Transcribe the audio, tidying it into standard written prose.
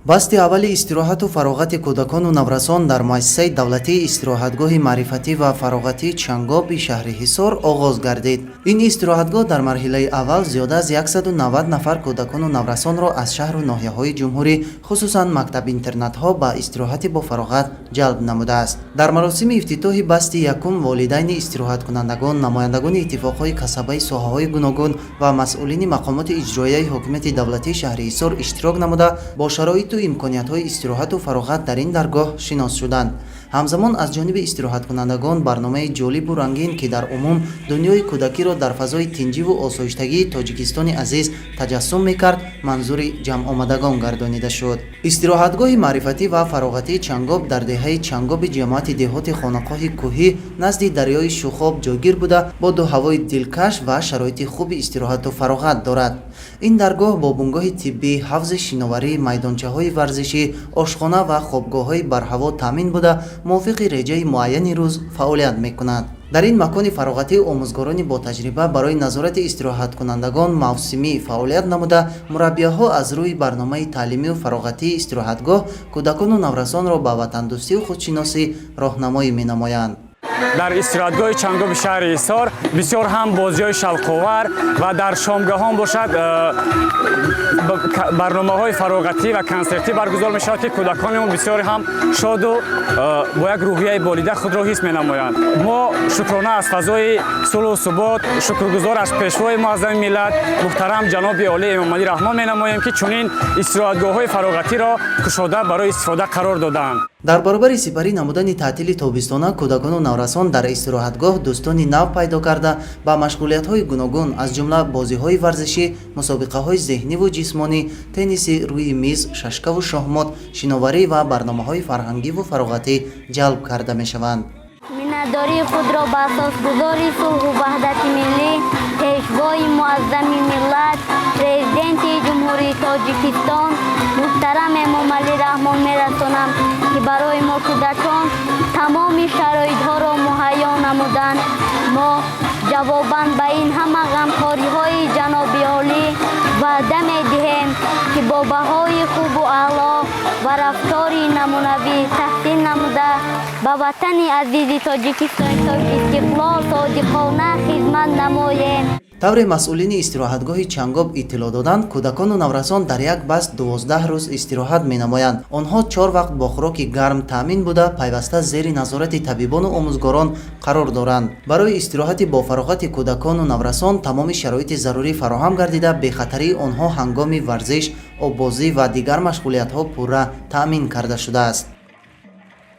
басти аввали истироҳату фароғати кӯдакону наврасон дар муассисаи давлатии истироҳатгоҳи маърифатӣ ва фароғатии Чангоби шаҳри Ҳисор оғоз гардид. Ин истироҳатгоҳ дар марҳилаи аввал зиёда аз 190 нафар кӯдакону наврасонро аз шаҳру ноҳияҳои ҷумҳурӣ, хусусан мактаб-интернатҳо ба истироҳати бо фароғат ҷалб намудааст. Дар маросими ифтитоҳи басти якум волидайни истироҳаткунандагон, намояндагони иттифоқҳои касабаи соҳаҳои гуногун ва масъулини мақомоти иҷроияи ҳокимияти давлатии шаҳри Ҳисор иштирок намуда бо шароиту имкониятҳои истироҳату фароғат дар ин даргоҳ шинос шуданд. ҳамзамон аз ҷониби истироҳаткунандагон барномаи ҷолибу рангин ки дар умум дунёи кӯдакиро дар фазои тинҷиву осоиштагии Тоҷикистони азиз таҷассум мекард, манзури ҷамъомадагон гардонида шуд. Истироҳатгоҳи маърифатӣ ва фароғатии Чангоб дар деҳаи Чангоби ҷамоати деҳоти Хонақоҳи Кӯҳӣ назди дарёи Шухоб ҷойгир буда бо ду ҳавои дилкаш ва шароити хуби истироҳату фароғат дорад. Ин даргоҳ бо бунгоҳи тиббӣ, ҳавзи шиноварӣ, майдончаҳои варзишӣ, ошхона ва хобгоҳҳои барҳаво таъмин буда мувофиқи реҷаи муайяни рӯз фаъолият мекунад. дар ин макони фароғатӣ омӯзгорони ботаҷриба барои назорати истироҳаткунандагон мавсимӣ фаъолият намуда, мураббияҳо аз рӯи барномаи таълимию фароғатии истироҳатгоҳ кӯдакону наврасонро ба ватандӯстию худшиносӣ роҳнамоӣ менамоянд. дар истироҳатгоҳи Чангоби шаҳри Ҳисор бисёр ҳам бозиҳои шавқовар ва дар шомгоҳон бошад барномаҳои фароғатӣ ва консертӣ баргузор мешавад ки кӯдаконамон бисёри ҳам шоду бо як рӯҳияи болида худро ҳис менамоянд. мо шукрона аз фазои сулҳу субот шукргузор аз пешвои муаззами миллат муҳтарам ҷаноби олии Эмомалӣ раҳмон менамоем ки чунин истироҳатгоҳҳои фароғатиро кушода барои истифода қарор доданд. дар баробари сипарӣ намудани таътили тобистона кӯдакону наврасон дар истироҳатгоҳ дӯстони нав пайдо карда ба машғулиятҳои гуногун аз ҷумла бозиҳои варзишӣ, мусобиқаҳои зеҳниву ҷисмонӣ, тенниси рӯи миз, шашкаву шоҳмот, шиноварӣ ва барномаҳои фарҳангиву фароғатӣ ҷалб карда мешаванд. миннатдории худро ба асосгузори сулҳу ваҳдати миллӣ, пешвои муаззами миллат, президенти ҷумҳурии Тоҷикистон муҳтарам Эмомалӣ раҳмон мерасонам ки барои мо кӯдакон тамоми шароитҳоро муҳайё намуданд. мо ҷавобан ба ин ҳама ғамхориҳои ҷаноби олӣ ваъда медиҳем ки бо баҳои хубу аъло ва рафтори намунавӣ таҳсин намуда ба ватани азизи Тоҷикистон истиқлол содиқона хизмат намоем. тавре масъулини истироҳатгоҳи Чангоб иттилоъ доданд, кӯдакону наврасон дар як баст 12 рӯз истироҳат менамоянд. онҳо 4 вақт бо хӯроки гарм таъмин буда пайваста зери назорати табибону омӯзгорон қарор доранд. барои истироҳати бо фароғати кӯдакону наврасон тамоми шароити зарурӣ фароҳам гардида, бехатарии онҳо ҳангоми варзиш, оббозӣ ва дигар машғулиятҳо пурра таъмин карда шудааст.